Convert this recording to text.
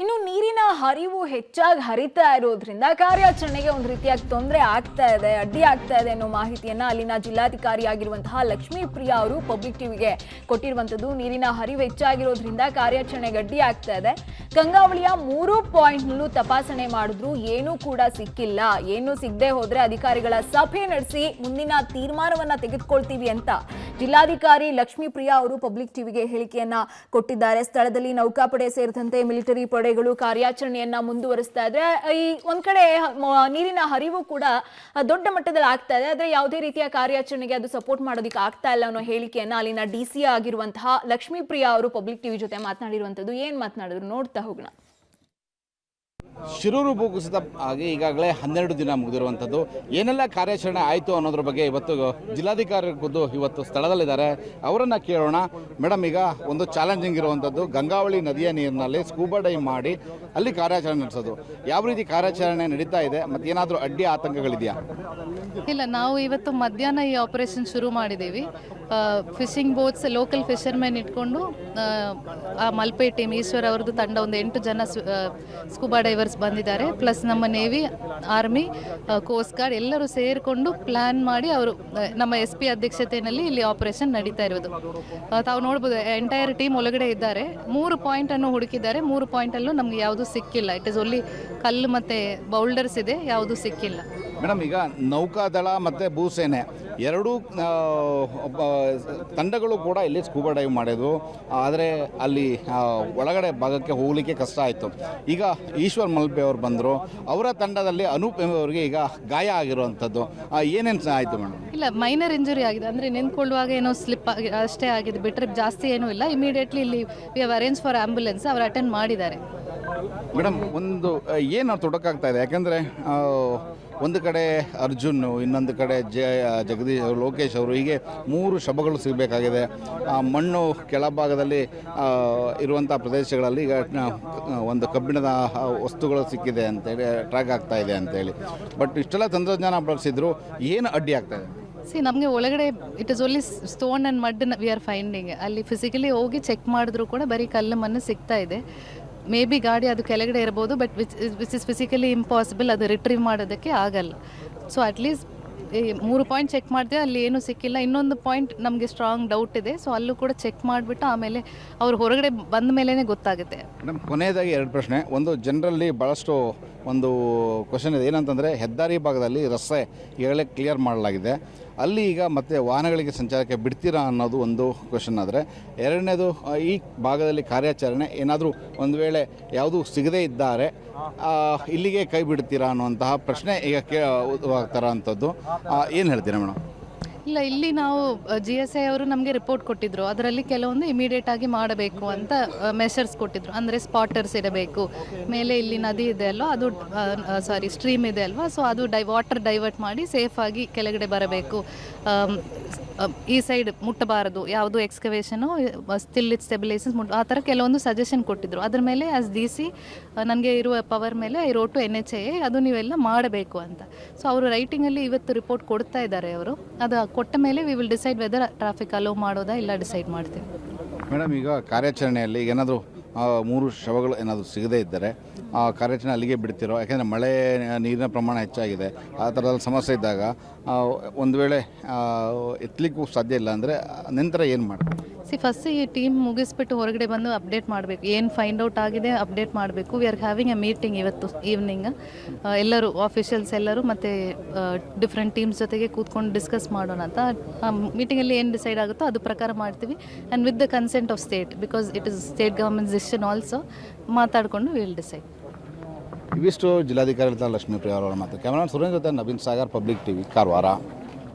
ಇನ್ನು ನೀರಿನ ಹರಿವು ಹೆಚ್ಚಾಗಿ ಹರಿತಾ ಇರೋದ್ರಿಂದ ಕಾರ್ಯಾಚರಣೆಗೆ ಒಂದು ರೀತಿಯಾಗಿ ತೊಂದರೆ ಆಗ್ತಾ ಇದೆ, ಅಡ್ಡಿ ಆಗ್ತಾ ಇದೆ ಅನ್ನೋ ಮಾಹಿತಿಯನ್ನ ಅಲ್ಲಿನ ಜಿಲ್ಲಾಧಿಕಾರಿ ಆಗಿರುವಂತಹ ಲಕ್ಷ್ಮೀ ಪ್ರಿಯಾ ಅವರು ಪಬ್ಲಿಕ್ ಟಿವಿಗೆ ಕೊಟ್ಟಿರುವಂತದ್ದು. ನೀರಿನ ಹರಿವು ಹೆಚ್ಚಾಗಿರೋದ್ರಿಂದ ಕಾರ್ಯಾಚರಣೆಗೆ ಅಡ್ಡಿ ಆಗ್ತಾ ಇದೆ. ಗಂಗಾವಳಿಯ 3 ಪಾಯಿಂಟ್ನಲ್ಲೂ ತಪಾಸಣೆ ಮಾಡಿದ್ರು, ಏನೂ ಕೂಡ ಸಿಕ್ಕಿಲ್ಲ. ಏನು ಸಿಗದೆ ಹೋದ್ರೆ ಅಧಿಕಾರಿಗಳ ಸಭೆ ನಡೆಸಿ ಮುಂದಿನ ತೀರ್ಮಾನವನ್ನ ತೆಗೆದುಕೊಳ್ತೀವಿ ಅಂತ ಜಿಲ್ಲಾಧಿಕಾರಿ ಲಕ್ಷ್ಮೀ ಪ್ರಿಯಾ ಅವರು ಪಬ್ಲಿಕ್ ಟಿವಿಗೆ ಹೇಳಿಕೆಯನ್ನ ಕೊಟ್ಟಿದ್ದಾರೆ. ಸ್ಥಳದಲ್ಲಿ ನೌಕಾಪಡೆ ಸೇರಿದಂತೆ ಮಿಲಿಟರಿ ಪಡೆಗಳು ಕಾರ್ಯಾಚರಣೆಯನ್ನ ಮುಂದುವರಿಸ್ತಾ ಇದ್ರೆ, ಈ ಒಂದ್ ಕಡೆ ನೀರಿನ ಹರಿವು ಕೂಡ ದೊಡ್ಡ ಮಟ್ಟದಲ್ಲಿ ಆಗ್ತಾ ಇದೆ. ಆದ್ರೆ ಯಾವುದೇ ರೀತಿಯ ಕಾರ್ಯಾಚರಣೆಗೆ ಅದು ಸಪೋರ್ಟ್ ಮಾಡೋದಕ್ಕೆ ಆಗ್ತಾ ಇಲ್ಲ ಅನ್ನೋ ಹೇಳಿಕೆಯನ್ನ ಅಲ್ಲಿನ ಡಿಸಿ ಆಗಿರುವಂತಹ ಲಕ್ಷ್ಮೀ ಪ್ರಿಯಾ ಅವರು ಪಬ್ಲಿಕ್ ಟಿವಿ ಜೊತೆ ಮಾತನಾಡಿರುವಂತದ್ದು. ಏನ್ ಮಾತನಾಡಿದ್ರು ನೋಡ್ತಾ ಹೋಗೋಣ. ಶಿರೂರು ಭೂಕುಸಿತ ಆಗಿ ಈಗಾಗಲೇ 12 ದಿನ ಮುಗಿದಿರುವಂಥದ್ದು. ಏನೆಲ್ಲ ಕಾರ್ಯಾಚರಣೆ ಆಯಿತು ಅನ್ನೋದ್ರ ಬಗ್ಗೆ ಇವತ್ತು ಜಿಲ್ಲಾಧಿಕಾರಿ ಖುದ್ದು ಇವತ್ತು ಸ್ಥಳದಲ್ಲಿದ್ದಾರೆ. ಅವರನ್ನು ಕೇಳೋಣ. ಮೇಡಮ್, ಈಗ ಒಂದು ಚಾಲೆಂಜಿಂಗ್ ಇರುವಂಥದ್ದು ಗಂಗಾವಳಿ ನದಿಯ ನೀರಿನಲ್ಲಿ ಸ್ಕೂಬಾ ಡೈವ್ ಮಾಡಿ ಅಲ್ಲಿ ಕಾರ್ಯಾಚರಣೆ ನಡೆಸೋದು. ಯಾವ ರೀತಿ ಕಾರ್ಯಾಚರಣೆ ನಡೀತಾ ಇದೆ ಮತ್ತು ಏನಾದರೂ ಅಡ್ಡಿ ಆತಂಕಗಳಿದೆಯಾ? ಇಲ್ಲ, ನಾವು ಇವತ್ತು ಮಧ್ಯಾಹ್ನ ಈ ಆಪರೇಷನ್ ಶುರು ಮಾಡಿದ್ದೀವಿ. ಫಿಶಿಂಗ್ ಬೋಟ್ಸ್, ಲೋಕಲ್ ಫಿಶರ್ಮೆನ್ ಇಟ್ಕೊಂಡು ಆ ಮಲ್ಪೆ ಟೀಮ್ ಈಶ್ವರ್ ಅವ್ರದ್ದು ತಂಡ ಒಂದು 8 ಜನ ಸ್ಕೂಬಾ ಡೈವರ್ಸ್ ಬಂದಿದ್ದಾರೆ. ಪ್ಲಸ್ ನಮ್ಮ ನೇವಿ, ಆರ್ಮಿ, ಕೋಸ್ಟ್ ಗಾರ್ಡ್ ಎಲ್ಲರೂ ಸೇರಿಕೊಂಡು ಪ್ಲ್ಯಾನ್ ಮಾಡಿ ಅವರು ನಮ್ಮ SP ಅಧ್ಯಕ್ಷತೆಯಲ್ಲಿ ಇಲ್ಲಿ ಆಪರೇಷನ್ ನಡೀತಾ ಇರೋದು. ತಾವು ನೋಡ್ಬೋದು, ಎಂಟೈರ್ ಟೀಮ್ ಒಳಗಡೆ ಇದ್ದಾರೆ. 3 ಪಾಯಿಂಟನ್ನು ಹುಡುಕಿದ್ದಾರೆ. 3 ಪಾಯಿಂಟಲ್ಲೂ ನಮಗೆ ಯಾವುದೂ ಸಿಕ್ಕಿಲ್ಲ. ಇಟ್ ಇಸ್ ಓನ್ಲಿ ಕಲ್ಲು ಮತ್ತು ಬೌಲ್ಡರ್ಸ್ ಇದೆ, ಯಾವುದೂ ಸಿಕ್ಕಿಲ್ಲ. ಮೇಡಮ್, ಈಗ ನೌಕಾದಳ ಮತ್ತು ಭೂಸೇನೆ ಎರಡೂ ತಂಡಗಳು ಕೂಡ ಇಲ್ಲಿ ಸ್ಕೂಬಾ ಡೈವ್ ಮಾಡಿದ್ವು. ಆದರೆ ಅಲ್ಲಿ ಒಳಗಡೆ ಭಾಗಕ್ಕೆ ಹೋಗಲಿಕ್ಕೆ ಕಷ್ಟ ಆಯಿತು. ಈಗ ಈಶ್ವರ್ ಮಲ್ಪೆ ಅವರು ಬಂದರು. ಅವರ ತಂಡದಲ್ಲಿ ಅನೂಪ್ ಅವರಿಗೆ ಈಗ ಗಾಯ ಆಗಿರುವಂಥದ್ದು. ಏನೇನು ಆಯಿತು ಮೇಡಮ್? ಇಲ್ಲ, ಮೈನರ್ ಇಂಜುರಿ ಆಗಿದೆ. ಅಂದರೆ ನಿಂತ್ಕೊಳ್ಳುವಾಗ ಏನೋ ಸ್ಲಿಪ್ ಅಷ್ಟೇ ಆಗಿದೆ, ಬಿಟ್ಟರೆ ಜಾಸ್ತಿ ಏನೂ ಇಲ್ಲ. ಇಮಿಡಿಯೇಟ್ಲಿ ಇಲ್ಲಿ we have arrange for ambulance, ಅವರು ಅಟೆಂಡ್ ಮಾಡಿದ್ದಾರೆ. ಮೇಡಮ್, ಒಂದು ಏನು ತೊಡಕಾಗ್ತಾ ಇದೆ? ಯಾಕೆಂದರೆ ಒಂದು ಕಡೆ ಅರ್ಜುನ್, ಇನ್ನೊಂದು ಕಡೆ ಜಗದೀಶ್, ಲೋಕೇಶ್ ಅವರು, ಹೀಗೆ 3 ಶವಗಳು ಸಿಗಬೇಕಾಗಿದೆ. ಮಣ್ಣು ಕೆಳಭಾಗದಲ್ಲಿ ಇರುವಂಥ ಪ್ರದೇಶಗಳಲ್ಲಿ ಈಗ ಒಂದು ಕಬ್ಬಿಣದ ವಸ್ತುಗಳು ಸಿಕ್ಕಿದೆ ಅಂತೇಳಿ ಟ್ರ್ಯಾಕ್ ಆಗ್ತಾ ಇದೆ ಅಂತೇಳಿ. ಬಟ್ ಇಷ್ಟೆಲ್ಲ ತಂತ್ರಜ್ಞಾನ ಬಳಸಿದ್ರು, ಏನು ಅಡ್ಡಿ ಆಗ್ತಾ ಇದೆ? ನಮಗೆ ಒಳಗಡೆ it is only stone and mud we are finding. ಅಲ್ಲಿ ಫಿಸಿಕಲಿ ಹೋಗಿ ಚೆಕ್ ಮಾಡಿದ್ರು ಕೂಡ ಬರೀ ಕಲ್ಲು ಮಣ್ಣು ಸಿಗ್ತಾ ಇದೆ. ಮೇ ಬಿ ಗಾಡಿ ಅದು ಕೆಳಗಡೆ ಇರ್ಬೋದು, but which is physically impossible, ಅದು ರಿಟ್ರೀವ್ ಮಾಡೋದಕ್ಕೆ ಆಗಲ್ಲ. ಸೊ ಅಟ್ಲೀಸ್ಟ್ 3 ಪಾಯಿಂಟ್ ಚೆಕ್ ಮಾಡಿದೆ, ಅಲ್ಲಿ ಏನೂ ಸಿಕ್ಕಿಲ್ಲ. ಇನ್ನೊಂದು ಪಾಯಿಂಟ್ ನಮಗೆ ಸ್ಟ್ರಾಂಗ್ ಡೌಟ್ ಇದೆ. ಸೊ ಅಲ್ಲೂ ಕೂಡ ಚೆಕ್ ಮಾಡಿಬಿಟ್ಟು ಆಮೇಲೆ ಅವ್ರು ಹೊರಗಡೆ ಬಂದ ಮೇಲೇ ಗೊತ್ತಾಗುತ್ತೆ. ಮೇಡಮ್, ಕೊನೆಯದಾಗಿ 2 ಪ್ರಶ್ನೆ. ಒಂದು, ಜನರಲ್ಲಿ ಭಾಳಷ್ಟು ಒಂದು ಕ್ವಶನ್ ಇದೆ. ಏನಂತಂದರೆ, ಹೆದ್ದಾರಿ ಭಾಗದಲ್ಲಿ ರಸ್ತೆ ಈಗಾಗಲೇ ಕ್ಲಿಯರ್ ಮಾಡಲಾಗಿದೆ, ಅಲ್ಲಿ ಈಗ ಮತ್ತೆ ವಾಹನಗಳಿಗೆ ಸಂಚಾರಕ್ಕೆ ಬಿಡ್ತೀರಾ ಅನ್ನೋದು ಒಂದು ಕ್ವಶನ್. ಆದರೆ ಎರಡನೇದು, ಈ ಭಾಗದಲ್ಲಿ ಕಾರ್ಯಾಚರಣೆ ಏನಾದರೂ ಒಂದು ವೇಳೆ ಯಾವುದೂ ಸಿಗದೇ ಇದ್ದಾರೆ ಇಲ್ಲಿಗೆ ಕೈ ಬಿಡ್ತೀರಾ ಅನ್ನುವಂತಹ ಪ್ರಶ್ನೆ ಈಗ ಆಗ್ತಾರ ಅಂಥದ್ದು. ಏನು ಹೇಳ್ತೀರಾ ಮೇಡಮ್? ಇಲ್ಲ, ಇಲ್ಲಿ ನಾವು GSI ಅವರು ನಮಗೆ ರಿಪೋರ್ಟ್ ಕೊಟ್ಟಿದ್ದರು. ಅದರಲ್ಲಿ ಕೆಲವೊಂದು ಇಮಿಡಿಯೇಟ್ ಆಗಿ ಮಾಡಬೇಕು ಅಂತ ಮೆಷರ್ಸ್ ಕೊಟ್ಟಿದ್ದರು. ಅಂದರೆ ಸ್ಪಾಟರ್ಸ್ ಇಡಬೇಕು, ಮೇಲೆ ಇಲ್ಲಿ ನದಿ ಇದೆ ಅಲ್ವಾ, ಅದು ಸ್ಟ್ರೀಮ್ ಇದೆ ಅಲ್ವಾ, ಸೊ ಅದು ವಾಟರ್ ಡೈವರ್ಟ್ ಮಾಡಿ ಸೇಫಾಗಿ ಕೆಳಗಡೆ ಬರಬೇಕು. ಈ ಸೈಡ್ ಮುಟ್ಟಬಾರದು, ಯಾವುದು ಎಕ್ಸ್ಕವೇಷನು, ಸ್ಟಿಲ್ ಇಟ್ ಸ್ಟೆಬಿಲೈಸನ್ಸ್ ಆ ಥರ ಕೆಲವೊಂದು ಸಜೆಷನ್ ಕೊಟ್ಟಿದ್ದರು. ಅದ್ರ ಮೇಲೆ ಆಸ್ DC ನನಗೆ ಇರುವ ಪವರ್ ಮೇಲೆ ಐ ರೋಟ್ ಟು NHAA ಅದು ನೀವೆಲ್ಲ ಮಾಡಬೇಕು ಅಂತ. ಸೊ ಅವರು ರೈಟಿಂಗಲ್ಲಿ ಇವತ್ತು ರಿಪೋರ್ಟ್ ಕೊಡ್ತಾ ಇದ್ದಾರೆ. ಅವರು ಅದು ಕೊಟ್ಟ ಮೇಲೆ we will decide whether traffic hello ಮಾಡೋದಾ ಇಲ್ಲ ಡಿಸೈಡ್ ಮಾಡ್ತೀವಿ. ಮೇಡಮ್, ಈಗ ಕಾರ್ಯಾಚರಣೆಯಲ್ಲಿ ಏನಾದರೂ 3 ಶವಗಳು ಏನಾದರೂ ಸಿಗದೇ ಇದ್ದರೆ ಕಾರ್ಯಾಚರಣೆ ಅಲ್ಲಿಗೆ ಬಿಡ್ತಿರೋ? ಯಾಕೆಂದರೆ ಮಳೆ ನೀರಿನ ಪ್ರಮಾಣ ಹೆಚ್ಚಾಗಿದೆ. ಆ ಥರದ ಸಮಸ್ಯೆ ಇದ್ದಾಗ ಒಂದು ವೇಳೆ ಎತ್ತಲಿಕ್ಕೂ ಸಾಧ್ಯ ಇಲ್ಲ ಅಂದರೆ ನಂತರ ಏನು ಮಾಡ್ತೀವಿ? ಫಸ್ಟ್ ಈ ಟೀಮ್ ಮುಗಿಸ್ಬಿಟ್ಟು ಹೊರಗಡೆ ಬಂದು ಅಪ್ಡೇಟ್ ಮಾಡಬೇಕು. ಏನು ಫೈಂಡ್ ಔಟ್ ಆಗಿದೆ ಅಪ್ಡೇಟ್ ಮಾಡಬೇಕು. We are having A meeting ಇವತ್ತು ಈವ್ನಿಂಗ್. ಎಲ್ಲರೂ ಆಫೀಷಿಯಲ್ಸ್ ಎಲ್ಲರೂ ಮತ್ತು ಡಿಫ್ರೆಂಟ್ ಟೀಮ್ಸ್ ಜೊತೆಗೆ ಕೂತ್ಕೊಂಡು ಡಿಸ್ಕಸ್ ಮಾಡೋಣ ಅಂತ. ಆ ಮೀಟಿಂಗಲ್ಲಿ ಏನು ಡಿಸೈಡ್ ಆಗುತ್ತೋ ಅದು ಪ್ರಕಾರ ಮಾಡ್ತೀವಿ. And with the consent of state, because it is state government decision also, ಮಾತಾಡಿಕೊಂಡು ವಿಲ್ ಡಿಸೈಡ್. ಇವಿಷ್ಟು ಜಿಲ್ಲಾಧಿಕಾರಿ ಲಕ್ಷ್ಮೀ ಪ್ರಿಯಾ ಅವರ ಮಾತು. ಕ್ಯಾಮರಾಮನ್ ಸುರೇಂದ್ರ ಜೊತೆ ನವೀನ್ ಸಾಗರ್, ಪಬ್ಲಿಕ್ ಟಿವಿ, ಕಾರವಾರ.